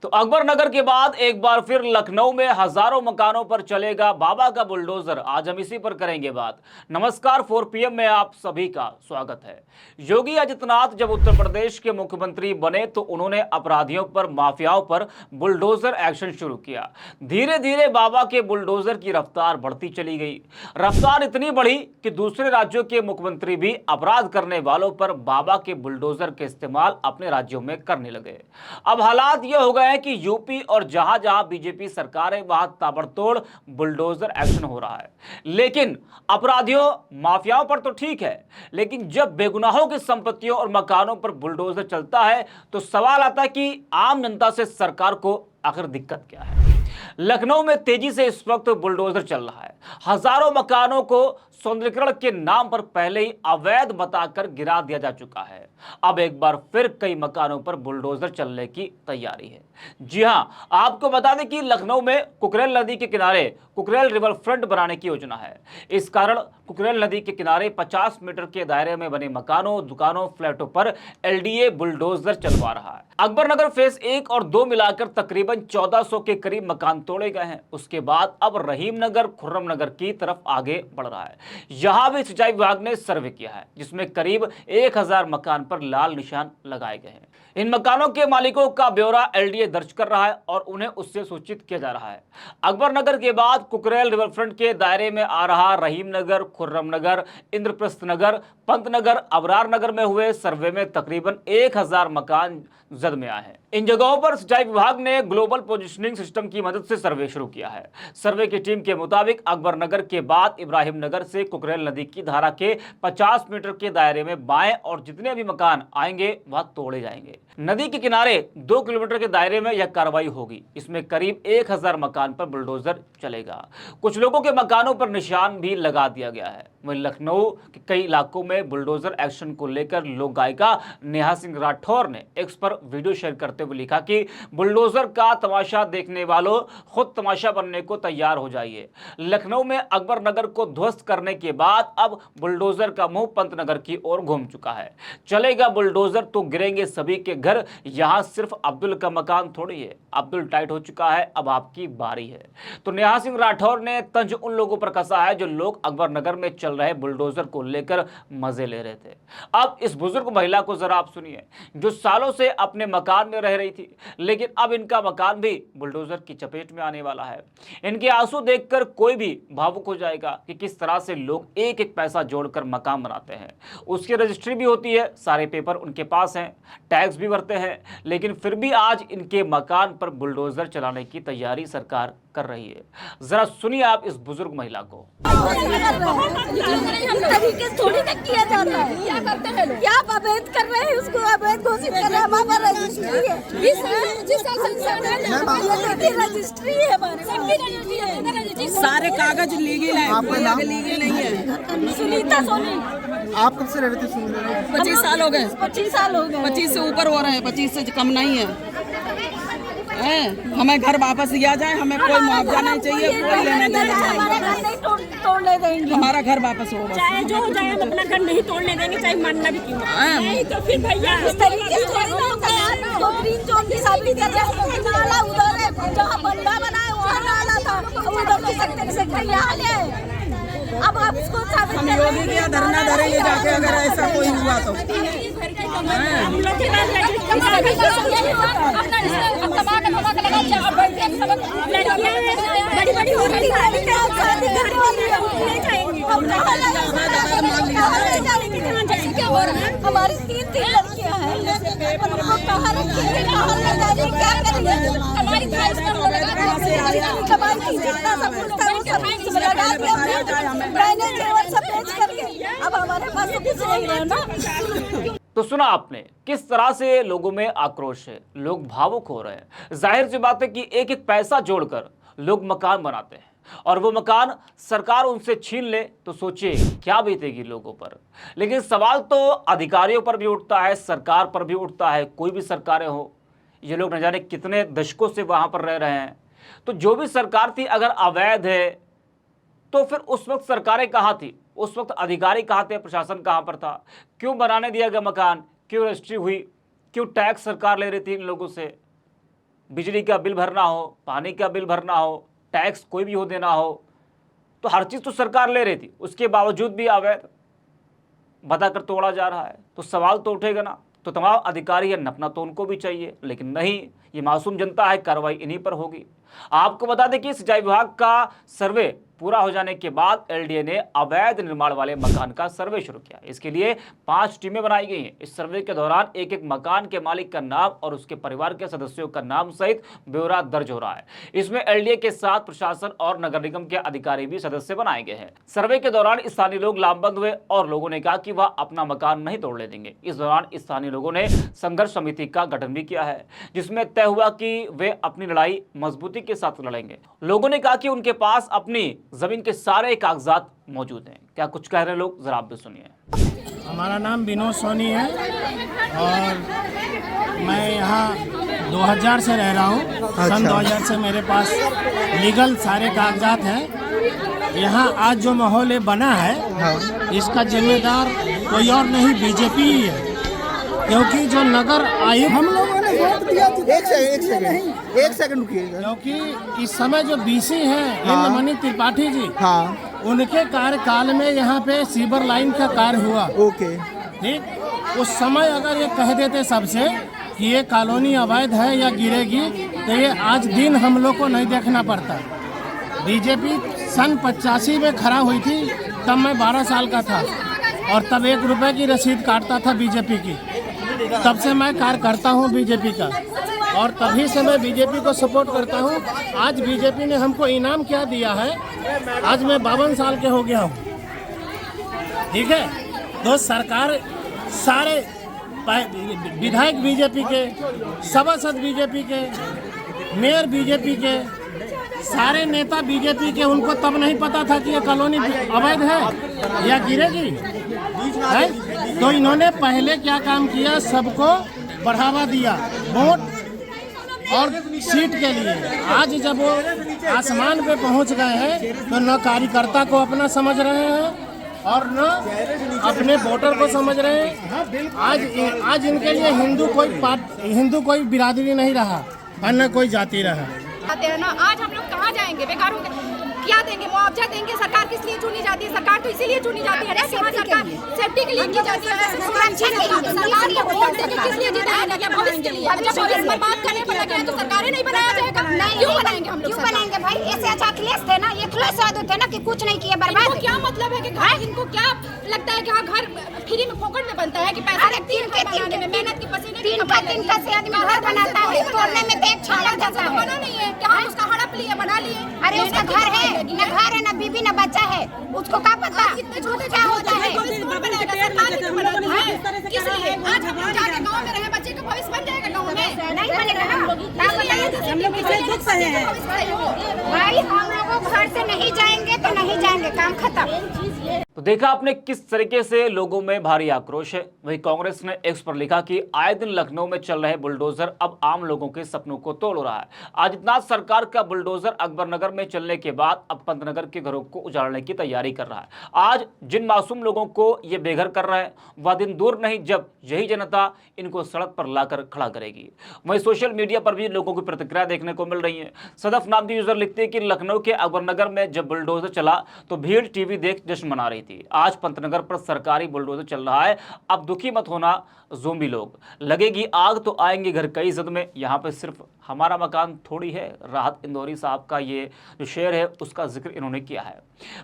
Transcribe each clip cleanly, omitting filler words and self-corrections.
तो अकबर नगर के बाद एक बार फिर लखनऊ में हजारों मकानों पर चलेगा बाबा का बुलडोजर। आज हम इसी पर करेंगे बात। नमस्कार, 4 PM में आप सभी का स्वागत है। योगी आदित्यनाथ जब उत्तर प्रदेश के मुख्यमंत्री बने तो उन्होंने अपराधियों पर, माफियाओं पर बुलडोजर एक्शन शुरू किया। धीरे धीरे बाबा के बुलडोजर की रफ्तार बढ़ती चली गई। रफ्तार इतनी बढ़ी कि दूसरे राज्यों के मुख्यमंत्री भी अपराध करने वालों पर बाबा के बुलडोजर के इस्तेमाल अपने राज्यों में करने लगे। अब हालात यह हो गए हैं कि यूपी और जहां जहां बीजेपी सरकार है वहां ताबड़तोड़ बुलडोजर एक्शन हो रहा है। लेकिन अपराधियों, माफियाओं पर तो ठीक है, लेकिन जब बेगुनाहों की संपत्तियों और मकानों पर बुलडोजर चलता है तो सवाल आता है कि आम जनता से सरकार को आखिर दिक्कत क्या है। लखनऊ में तेजी से इस वक्त बुलडोजर चल रहा है। हजारों मकानों को सौंदर्यीकरण के नाम पर पहले ही अवैध बताकर गिरा दिया जा चुका है। अब एक बार फिर कई मकानों पर बुलडोजर चलने की तैयारी है। जी हां, आपको बता दें कि लखनऊ में कुकरेल नदी के किनारे कुकरेल रिवर फ्रंट बनाने की योजना है। इस कारण कुकरेल नदी के किनारे 50 मीटर के दायरे में बने मकानों, दुकानों, फ्लैटों पर एलडीए बुलडोजर चलवा रहा है। अकबर नगर फेज 1 और 2 मिलाकर तकरीबन 1400 के करीब मकान तोड़े गए हैं। उसके बाद अब रहीम नगर, खुर्रम नगर की तरफ आगे बढ़ रहा है। यहां भी सिंचाई विभाग ने सर्वे किया है, जिसमें करीब 1000 मकान पर लाल निशान लगाए गए हैं। इन मकानों के मालिकों का ब्यौरा एलडीए दर्ज कर रहा है और उन्हें उससे सूचित किया जा रहा है। अकबर नगर के बाद कुकरेल रिवरफ्रंट के दायरे में आ रहा रहीम नगर, खुर्रम नगर, इंद्रप्रस्थ नगर, पंत नगर, अबरार नगर में हुए सर्वे में तकरीबन 1000 मकान जद में आए हैं। इन जगहों पर सिंचाई विभाग ने ग्लोबल पोजिशनिंग सिस्टम की मदद से सर्वे शुरू किया है। सर्वे की टीम के मुताबिक अकबर नगर के बाद इब्राहिम नगर से कुकरेल नदी की धारा के 50 मीटर के दायरे में बाएं और जितने भी मकान आएंगे वह तोड़े जाएंगे। नदी के किनारे 2 किलोमीटर के दायरे में यह कार्रवाई होगी। इसमें करीब 1000 मकान पर बुलडोजर चलेगा। कुछ लोगों के मकानों पर निशान भी लगा दिया गया है। वहीं लखनऊ के कई इलाकों में बुलडोजर एक्शन को लेकर लोक गायिका नेहा सिंह राठौर ने एक्स पर वीडियो शेयर करते हुए लिखा कि बुलडोजर का तमाशा देखने वालों, खुद तमाशा बनने को तैयार हो जाइए। लखनऊ में अकबर नगर को ध्वस्त करने के बाद अब बुलडोजर का मुंह पंत नगर की ओर घूम चुका है। चलेगा बुलडोजर तो गिरेंगे सभी के घर। यहां सिर्फ अब्दुल का मकान थोड़ी है। अब्दुल टाइट हो चुका है, अब आपकी बारी है। तो नेहा सिंह राठौर ने तंज उन लोगों पर कसा है जो लोग अकबर नगर में चल रहे बुलडोजर को लेकर मजे ले रहे थे। अब इस बुजुर्ग महिला को जरा आप सुनिए, जो सालों से अपने मकान में रह रही थी, लेकिन अब इनका मकान भी बुलडोजर की चपेट में आने वाला है। इनके आंसू देखकर कोई भी भावुक हो जाएगा कि किस तरह से लोग एक एक पैसा जोड़कर मकान बनाते हैं। उसकी रजिस्ट्री भी होती है, सारे पेपर उनके पास हैं, टैक्स भी भरते हैं, लेकिन फिर भी आज इनके मकान पर बुलडोजर चलाने की तैयारी सरकार कर रही है। जरा सुनिए आप इस बुजुर्ग महिला को। तरीके थोड़ी तक किया जाता है। क्या करते हैं लोग? क्या अवैध कर रहे हैं, उसको अवैध घोषित कर रहे हैं। हमारा रजिस्ट्री है, रजिस्ट्री है हमारे, सारे कागज लीगल है, कोई आगे लीगल नहीं है। सुनीता सोनी। आप कब से रह रहे थे? 25 साल हो गए। 25 साल हो गए। 25 से ऊपर हो रहे हैं, 25 से कम नहीं है। हमें घर वापस दिया जाए, हमें कोई मुआवजा नहीं चाहिए, कोई लेना देना चाहिए। हमारा घर नहीं तोड़ने देंगे, हमारा घर वापस हो, चाहे जो हो जाए, हम अपना घर नहीं तोड़ने देंगे, चाहे मानना भी क्यों नहीं। तो फिर भैया इस तरीके से थोड़ी ना होता है। तो ग्रीन जोन की शादी कर रहे हैं, नाला उधर है, जहाँ बंदा बना है वहाँ नाला था, उधर की सेक्टर यहाँ है। अब आप इसको हम योगी के धरना धरेंगे जाके, अगर ऐसा कोई हुआ तो। हम लोग के बाद लड़कियाँ बड़ी बड़ी हो रही हमारी 3 लड़कियाँ हैं, उनको कहाँ रखेंगे, कहाँ ले जाएंगे, क्या करेंगे? हमारी कमाई की जितना सब कुछ था वो सब लगा दिया, मैंने केवल सब बेच करके। अब हमारे पास तो कुछ नहीं है ना। तो सुना आपने किस तरह से लोगों में आक्रोश है, लोग भावुक हो रहे हैं। जाहिर सी बात है कि एक एक पैसा जोड़कर लोग मकान बनाते हैं और वो मकान सरकार उनसे छीन ले तो सोचिए क्या बीतेगी लोगों पर। लेकिन सवाल तो अधिकारियों पर भी उठता है, सरकार पर भी उठता है। कोई भी सरकारें हो, ये लोग न जाने कितने दशकों से वहां पर रह रहे हैं। तो जो भी सरकार थी अगर अवैध है तो फिर उस वक्त सरकारें कहाँ थी, उस वक्त अधिकारी कहाँ थे, प्रशासन कहाँ पर था? क्यों बनाने दिया गया मकान, क्यों रजिस्ट्री हुई, क्यों टैक्स सरकार ले रही थी इन लोगों से? बिजली का बिल भरना हो, पानी का बिल भरना हो, टैक्स कोई भी हो देना हो, तो हर चीज़ तो सरकार ले रही थी, उसके बावजूद भी अवैध बताकर तोड़ा जा रहा है, तो सवाल तो उठेगा ना। तो तमाम अधिकारी है, नपना तो उनको भी चाहिए, लेकिन नहीं, ये मासूम जनता है, कार्रवाई इन्हीं पर होगी। आपको बता दें कि सिंचाई विभाग का सर्वे पूरा हो जाने के बाद एलडीए ने अवैध निर्माण वाले मकान का सर्वे शुरू किया। इसके लिए 5 टीमें बनाई गई हैं। इस सर्वे के दौरान एक एक मकान के मालिक का नाम और उसके परिवार के सदस्यों का नाम सहित ब्यौरा दर्ज हो रहा है। इसमें एलडीए के साथ प्रशासन और नगर निगम के अधिकारी भी सदस्य बनाए गए हैं। सर्वे के दौरान स्थानीय लोग लामबंद हुए और लोगों ने कहा कि वह अपना मकान नहीं तोड़ने देंगे। इस दौरान स्थानीय लोगों ने संघर्ष समिति का गठन भी किया है, जिसमें तय हुआ कि वे अपनी लड़ाई मजबूती के साथ लड़ेंगे। लोगों ने कहा कि उनके पास अपनी जमीन के सारे कागजात मौजूद हैं। क्या कुछ कह रहे लोग, जरा आप भी सुनिए। हमारा नाम विनोद सोनी है और मैं यहाँ 2000 से रह रहा हूँ। सन 2000 से मेरे पास लीगल सारे कागजात हैं। यहाँ आज जो माहौल बना है, इसका जिम्मेदार कोई और नहीं, बीजेपी ही है। क्योंकि जो नगर आयुक्त, हम लोगों ने वोट दिया। एक सेकंड रुकिएगा। क्योंकि इस समय जो बीसी हैं, इंद्रमणि त्रिपाठी जी, उनके कार्यकाल में यहाँ पे सीवर लाइन का कार्य हुआ। ओके, ठीक। उस समय अगर ये कह देते सबसे कि ये कॉलोनी अवैध है या गिरेगी, तो ये आज दिन हम लोग को नहीं देखना पड़ता। बीजेपी सन 85 में खड़ा हुई थी, तब मैं 12 साल का था और तब 1 रुपए की रसीद काटता था बीजेपी की। तब से मैं कार्य करता हूँ बीजेपी का और तभी से मैं बीजेपी को सपोर्ट करता हूँ। आज बीजेपी ने हमको इनाम क्या दिया है, आज मैं 52 साल के हो गया हूँ, ठीक है। तो सरकार सारे विधायक बीजेपी के, सभासद बीजेपी के, मेयर बीजेपी के, सारे नेता बीजेपी के, उनको तब नहीं पता था कि ये कॉलोनी अवैध है या गिरेगी है। तो इन्होंने पहले क्या काम किया, सबको बढ़ावा दिया वोट और सीट के लिए। आज जब वो आसमान पे पहुंच गए हैं, तो न कार्यकर्ता को अपना समझ रहे हैं और न अपने वोटर को समझ रहे हैं। आज इनके लिए हिंदू कोई बिरादरी नहीं रहा और न कोई जाति रहा। आज हम लोग कहाँ जाएंगे? बेकार होंगे। क्या देंगे? मुआवजा देंगे। सरकार किस लिए चुनी जाती है? सरकार तो इसीलिए चुनी जाती है, सरकार सेफ्टी के लिए की जाती है। सरकार ये वोट देके किस लिए जीता है? क्या भविष्य के लिए? जब भविष्य पर बात करने पर लगे हैं तो सरकारें नहीं बनाया जाएगा। क्यों बनाएंगे हम लोग? क्यों बनाएंगे भाई? ऐसे अच्छा अखिलेश थे ना, ये अखिलेश यादव थे ना कि कुछ नहीं किया, बर्बाद। क्या मतलब है कि घर, इनको क्या लगता है कि हाँ घर फ्री में फोकट में बनता है कि पैसा मेहनत की पसीने तीन का से आदमी घर बनाता है, तोड़ने में एक छाड़ा जाता है। बना नहीं है क्या? उसका हड़प लिए, बना लिए। अरे उसका घर है, न घर है, न बीबी, न बच्चा है, उसको क्या पता कितने छोटे क्या होता है। किस लिए? आज हम लोग जाके गाँव में रहे, बच्चे का भविष्य बन जाएगा गाँव में? नहीं बनेगा ना। भाई हम लोग घर से नहीं जाएंगे तो नहीं जाएंगे, काम खत्म। तो देखा आपने किस तरीके से लोगों में भारी आक्रोश है। वहीं कांग्रेस ने एक्स पर लिखा कि आए दिन लखनऊ में चल रहे बुलडोजर अब आम लोगों के सपनों को तोड़ रहा है। आदित्यनाथ सरकार का बुलडोजर अकबरनगर में चलने के बाद अब पंतनगर के घरों को उजाड़ने की तैयारी कर रहा है। आज जिन मासूम लोगों को ये बेघर कर रहा है, वह दिन दूर नहीं जब यही जनता इनको सड़क पर लाकर खड़ा करेगी। वहीं सोशल मीडिया पर भी लोगों की प्रतिक्रिया देखने को मिल रही है। सदफ नाम की यूजर लिखते हैं कि लखनऊ के अकबरनगर में जब बुलडोजर चला तो भीड़ टीवी देख जश्न मना रही थी। आज पंतनगर पर सरकारी बुलडोजर चल रहा है। अब दुखी मत होना ज़ोंबी लोग, लगेगी आग तो आएंगे घर कई जद में। यहाँ पे सिर्फ हमारा मकान थोड़ी है। राहत इंदौरी साहब का ये जो शेर है उसका जिक्र इन्होंने किया है।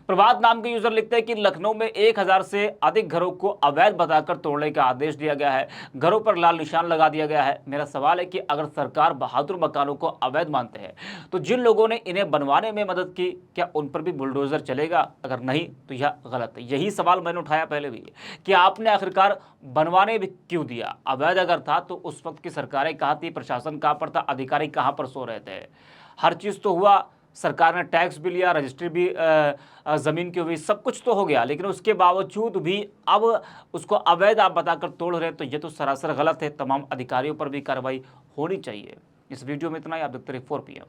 प्रभात नाम के यूजर लिखते हैं कि लखनऊ में 1000 से अधिक घरों को अवैध बताकर तोड़ने का आदेश दिया गया है। घरों पर लाल निशान लगा दिया गया है। मेरा सवाल है कि अगर सरकार बहादुर मकानों को अवैध मानते हैं तो जिन लोगों ने इन्हें बनवाने में मदद की, क्या उन पर भी बुलडोजर चलेगा? अगर नहीं तो यह गलत है। यही सवाल मैंने उठाया पहले भी कि आपने आखिरकार बनवाने भी क्यों दिया? अवैध अगर था तो उस वक्त की सरकारें कहाँ थी, प्रशासन कहाँ पर था, अधिकारी कहाँ पर सो रहे थे? हर चीज़ तो हुआ, सरकार ने टैक्स भी लिया, रजिस्ट्री भी ज़मीन की हुई, सब कुछ तो हो गया, लेकिन उसके बावजूद भी अब उसको अवैध आप बताकर तोड़ रहे हैं, तो ये तो सरासर गलत है। तमाम अधिकारियों पर भी कार्रवाई होनी चाहिए। इस वीडियो में इतना ही। आप देखते रहिए 4 PM।